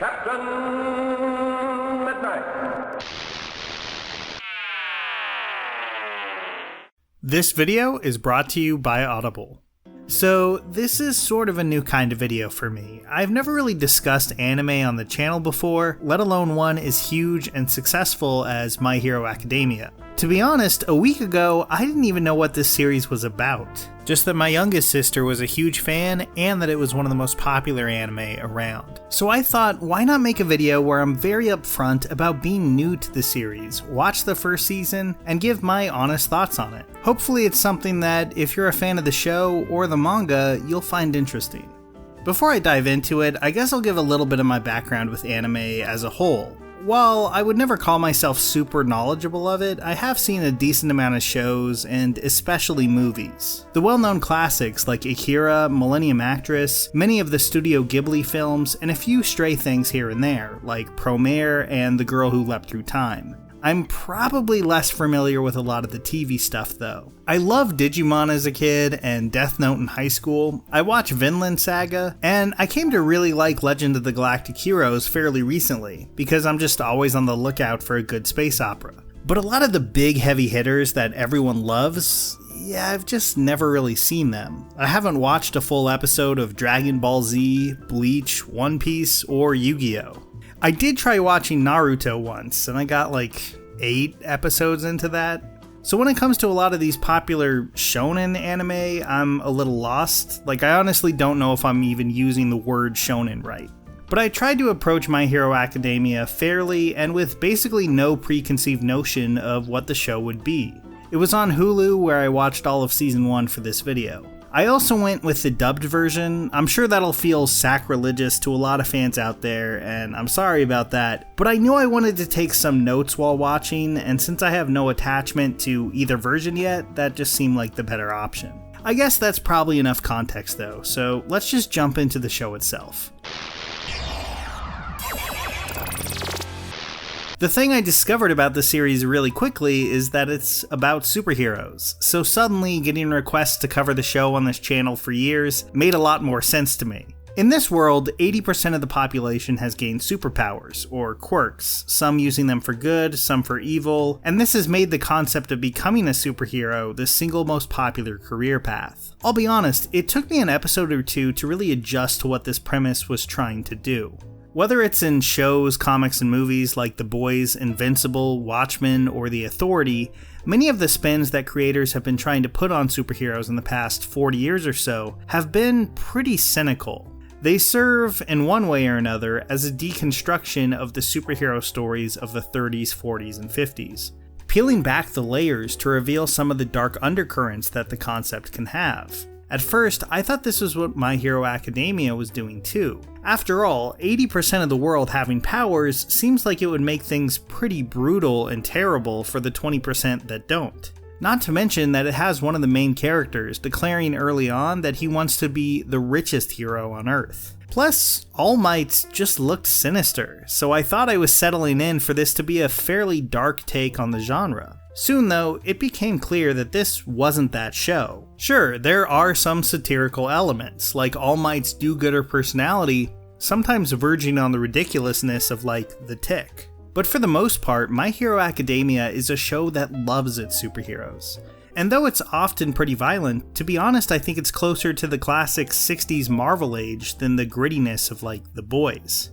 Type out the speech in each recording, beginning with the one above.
Captain Midnight. This video is brought to you by Audible. So this is sort of a new kind of video for me. I've never really discussed anime on the channel before, let alone one as huge and successful as My Hero Academia. To be honest, a week ago, I didn't even know what this series was about. Just that my youngest sister was a huge fan and that it was one of the most popular anime around. So I thought, why not make a video where I'm very upfront about being new to the series, watch the first season, and give my honest thoughts on it. Hopefully it's something that, if you're a fan of the show or the manga, you'll find interesting. Before I dive into it, I guess I'll give a little bit of my background with anime as a whole. While I would never call myself super knowledgeable of it, I have seen a decent amount of shows, and especially movies. The well-known classics like Akira, Millennium Actress, many of the Studio Ghibli films, and a few stray things here and there, like Promare and The Girl Who Leapt Through Time. I'm probably less familiar with a lot of the TV stuff though. I loved Digimon as a kid and Death Note in high school. I watched Vinland Saga, and I came to really like Legend of the Galactic Heroes fairly recently, because I'm just always on the lookout for a good space opera. But a lot of the big heavy hitters that everyone loves, yeah, I've just never really seen them. I haven't watched a full episode of Dragon Ball Z, Bleach, One Piece, or Yu-Gi-Oh! I did try watching Naruto once, and I got like 8 episodes into that. So when it comes to a lot of these popular shonen anime, I'm a little lost. Like, I honestly don't know if I'm even using the word shonen right. But I tried to approach My Hero Academia fairly and with basically no preconceived notion of what the show would be. It was on Hulu, where I watched all of season 1 for this video. I also went with the dubbed version. I'm sure that'll feel sacrilegious to a lot of fans out there, and I'm sorry about that, but I knew I wanted to take some notes while watching, and since I have no attachment to either version yet, that just seemed like the better option. I guess that's probably enough context though, so let's just jump into the show itself. The thing I discovered about the series really quickly is that it's about superheroes, so suddenly getting requests to cover the show on this channel for years made a lot more sense to me. In this world, 80% of the population has gained superpowers, or quirks, some using them for good, some for evil, and this has made the concept of becoming a superhero the single most popular career path. I'll be honest, it took me an episode or two to really adjust to what this premise was trying to do. Whether it's in shows, comics, and movies like The Boys, Invincible, Watchmen, or The Authority, many of the spins that creators have been trying to put on superheroes in the past 40 years or so have been pretty cynical. They serve, in one way or another, as a deconstruction of the superhero stories of the 30s, 40s, and 50s, peeling back the layers to reveal some of the dark undercurrents that the concept can have. At first, I thought this was what My Hero Academia was doing too. After all, 80% of the world having powers seems like it would make things pretty brutal and terrible for the 20% that don't. Not to mention that it has one of the main characters declaring early on that he wants to be the richest hero on Earth. Plus, All Might just looked sinister, so I thought I was settling in for this to be a fairly dark take on the genre. Soon though, it became clear that this wasn't that show. Sure, there are some satirical elements, like All Might's do-gooder personality, sometimes verging on the ridiculousness of like The Tick. But for the most part, My Hero Academia is a show that loves its superheroes. And though it's often pretty violent, to be honest I think it's closer to the classic 60s Marvel age than the grittiness of like The Boys.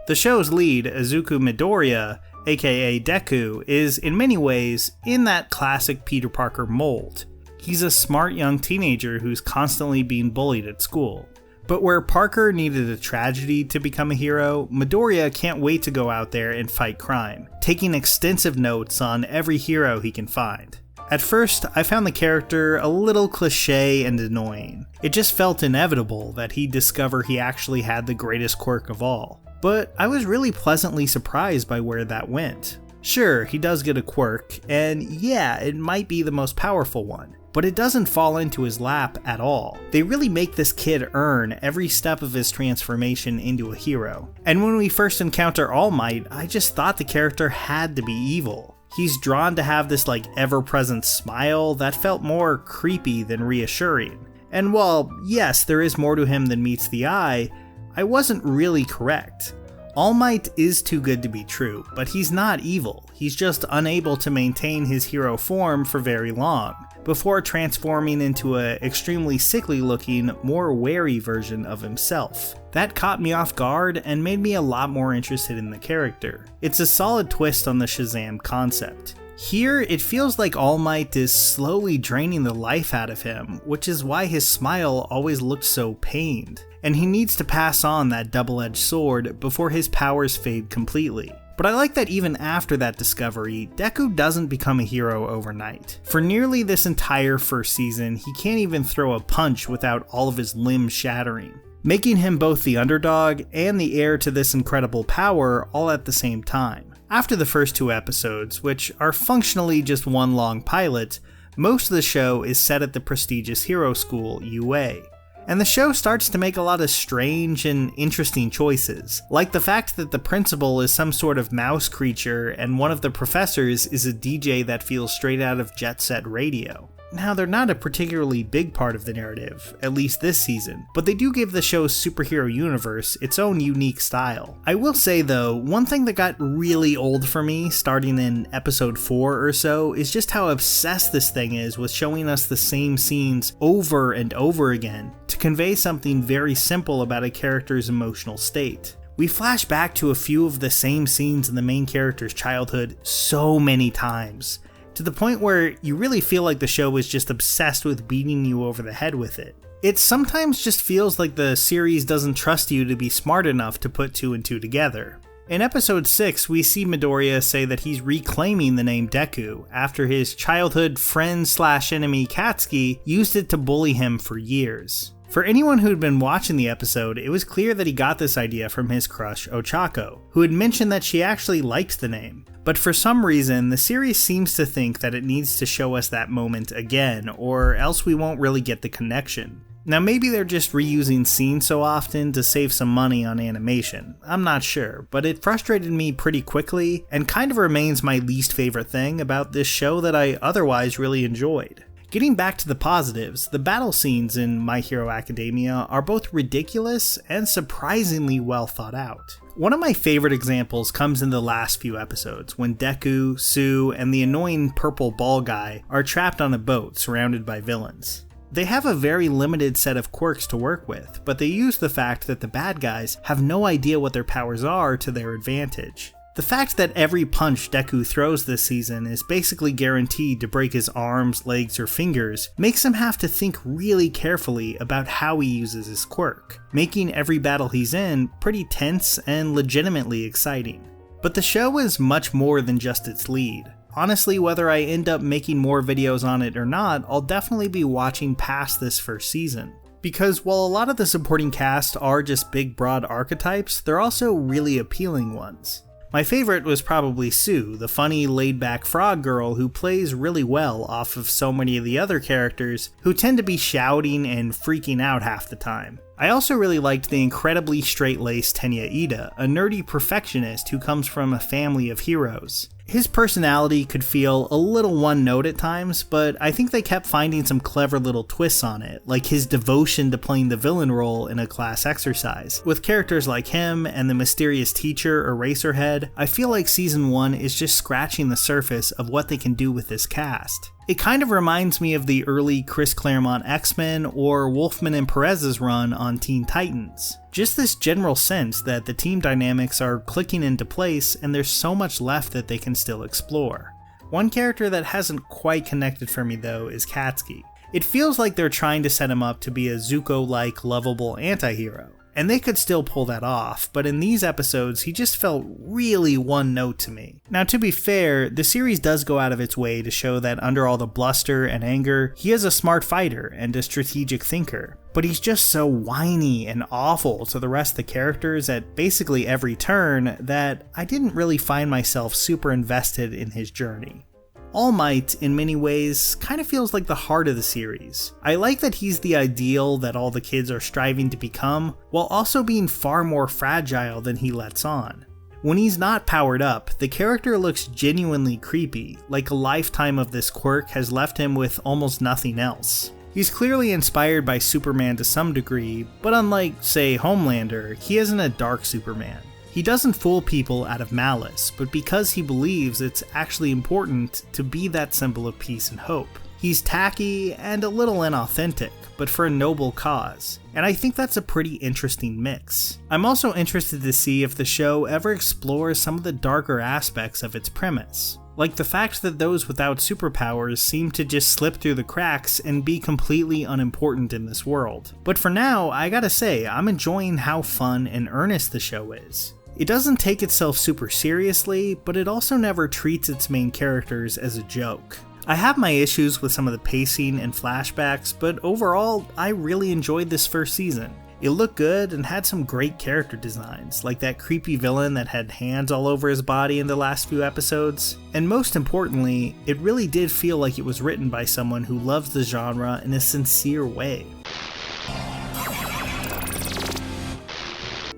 The show's lead, Izuku Midoriya, aka Deku, is in many ways in that classic Peter Parker mold. He's a smart young teenager who's constantly being bullied at school. But where Parker needed a tragedy to become a hero, Midoriya can't wait to go out there and fight crime, taking extensive notes on every hero he can find. At first, I found the character a little cliché and annoying. It just felt inevitable that he'd discover he actually had the greatest quirk of all. But I was really pleasantly surprised by where that went. Sure, he does get a quirk, and yeah, it might be the most powerful one, but it doesn't fall into his lap at all. They really make this kid earn every step of his transformation into a hero. And when we first encounter All Might, I just thought the character had to be evil. He's drawn to have this like ever-present smile that felt more creepy than reassuring. And while, yes, there is more to him than meets the eye, I wasn't really correct. All Might is too good to be true, but he's not evil. He's just unable to maintain his hero form for very long, before transforming into an extremely sickly looking, more wary version of himself. That caught me off guard and made me a lot more interested in the character. It's a solid twist on the Shazam concept. Here, it feels like All Might is slowly draining the life out of him, which is why his smile always looked so pained, and he needs to pass on that double-edged sword before his powers fade completely. But I like that even after that discovery, Deku doesn't become a hero overnight. For nearly this entire first season, he can't even throw a punch without all of his limbs shattering, making him both the underdog and the heir to this incredible power all at the same time. After the first 2 episodes, which are functionally just one long pilot, most of the show is set at the prestigious hero school, UA. And the show starts to make a lot of strange and interesting choices, like the fact that the principal is some sort of mouse creature and one of the professors is a DJ that feels straight out of Jet Set Radio. Now, they're not a particularly big part of the narrative, at least this season, but they do give the show's superhero universe its own unique style. I will say though, one thing that got really old for me starting in episode 4 or so is just how obsessed this thing is with showing us the same scenes over and over again to convey something very simple about a character's emotional state. We flash back to a few of the same scenes in the main character's childhood so many times, to the point where you really feel like the show is just obsessed with beating you over the head with it. It sometimes just feels like the series doesn't trust you to be smart enough to put 2 and 2 together. In episode 6, we see Midoriya say that he's reclaiming the name Deku after his childhood friend/enemy Katsuki used it to bully him for years. For anyone who'd been watching the episode, it was clear that he got this idea from his crush Ochako, who had mentioned that she actually liked the name. But for some reason, the series seems to think that it needs to show us that moment again, or else we won't really get the connection. Now maybe they're just reusing scenes so often to save some money on animation, I'm not sure, but it frustrated me pretty quickly and kind of remains my least favorite thing about this show that I otherwise really enjoyed. Getting back to the positives, the battle scenes in My Hero Academia are both ridiculous and surprisingly well thought out. One of my favorite examples comes in the last few episodes, when Deku, Sue, and the annoying purple ball guy are trapped on a boat surrounded by villains. They have a very limited set of quirks to work with, but they use the fact that the bad guys have no idea what their powers are to their advantage. The fact that every punch Deku throws this season is basically guaranteed to break his arms, legs, or fingers makes him have to think really carefully about how he uses his quirk, making every battle he's in pretty tense and legitimately exciting. But the show is much more than just its lead. Honestly, whether I end up making more videos on it or not, I'll definitely be watching past this first season. Because while a lot of the supporting cast are just big broad archetypes, they're also really appealing ones. My favorite was probably Sue, the funny laid-back frog girl who plays really well off of so many of the other characters who tend to be shouting and freaking out half the time. I also really liked the incredibly straight-laced Tenya Ida, a nerdy perfectionist who comes from a family of heroes. His personality could feel a little one-note at times, but I think they kept finding some clever little twists on it, like his devotion to playing the villain role in a class exercise. With characters like him and the mysterious teacher Eraserhead, I feel like Season 1 is just scratching the surface of what they can do with this cast. It kind of reminds me of the early Chris Claremont X-Men or Wolfman and Perez's run on Teen Titans. Just this general sense that the team dynamics are clicking into place and there's so much left that they can still explore. One character that hasn't quite connected for me though is Katsuki. It feels like they're trying to set him up to be a Zuko-like lovable anti-hero. And they could still pull that off, but in these episodes, he just felt really one note to me. Now, to be fair, the series does go out of its way to show that under all the bluster and anger, he is a smart fighter and a strategic thinker. But he's just so whiny and awful to the rest of the characters at basically every turn that I didn't really find myself super invested in his journey. All Might, in many ways, kind of feels like the heart of the series. I like that he's the ideal that all the kids are striving to become, while also being far more fragile than he lets on. When he's not powered up, the character looks genuinely creepy, like a lifetime of this quirk has left him with almost nothing else. He's clearly inspired by Superman to some degree, but unlike, say, Homelander, he isn't a dark Superman. He doesn't fool people out of malice, but because he believes it's actually important to be that symbol of peace and hope. He's tacky and a little inauthentic, but for a noble cause, and I think that's a pretty interesting mix. I'm also interested to see if the show ever explores some of the darker aspects of its premise, like the fact that those without superpowers seem to just slip through the cracks and be completely unimportant in this world. But for now, I gotta say, I'm enjoying how fun and earnest the show is. It doesn't take itself super seriously, but it also never treats its main characters as a joke. I have my issues with some of the pacing and flashbacks, but overall, I really enjoyed this first season. It looked good and had some great character designs, like that creepy villain that had hands all over his body in the last few episodes. And most importantly, it really did feel like it was written by someone who loves the genre in a sincere way.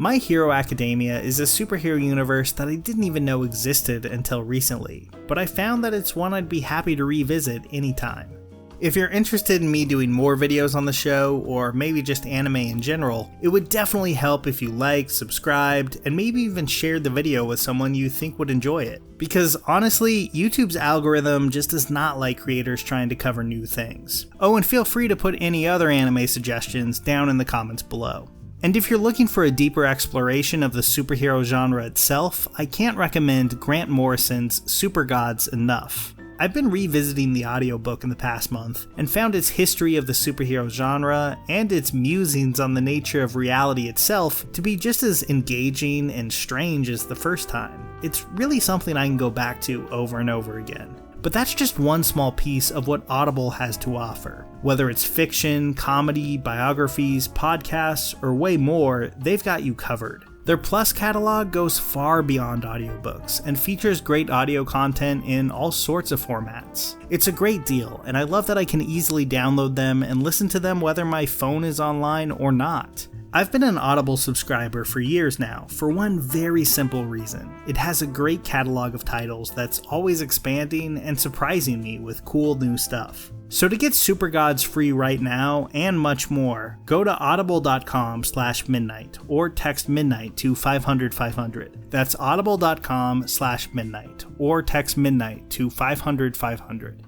My Hero Academia is a superhero universe that I didn't even know existed until recently, but I found that it's one I'd be happy to revisit anytime. If you're interested in me doing more videos on the show, or maybe just anime in general, it would definitely help if you liked, subscribed, and maybe even shared the video with someone you think would enjoy it. Because honestly, YouTube's algorithm just does not like creators trying to cover new things. Oh, and feel free to put any other anime suggestions down in the comments below. And if you're looking for a deeper exploration of the superhero genre itself, I can't recommend Grant Morrison's Super Gods enough. I've been revisiting the audiobook in the past month and found its history of the superhero genre and its musings on the nature of reality itself to be just as engaging and strange as the first time. It's really something I can go back to over and over again. But that's just one small piece of what Audible has to offer. Whether it's fiction, comedy, biographies, podcasts, or way more, they've got you covered. Their Plus catalog goes far beyond audiobooks and features great audio content in all sorts of formats. It's a great deal, and I love that I can easily download them and listen to them whether my phone is online or not. I've been an Audible subscriber for years now, for one very simple reason. It has a great catalog of titles that's always expanding and surprising me with cool new stuff. So to get Super Gods free right now, and much more, go to audible.com/midnight or text midnight to 500-500. That's audible.com/midnight or text midnight to 500-500.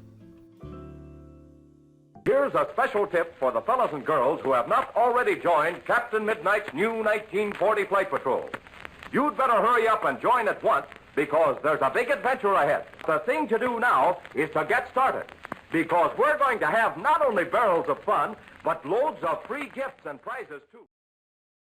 Here's a special tip for the fellas and girls who have not already joined Captain Midnight's new 1940 Flight Patrol. You'd better hurry up and join at once, because there's a big adventure ahead. The thing to do now is to get started, because we're going to have not only barrels of fun, but loads of free gifts and prizes too.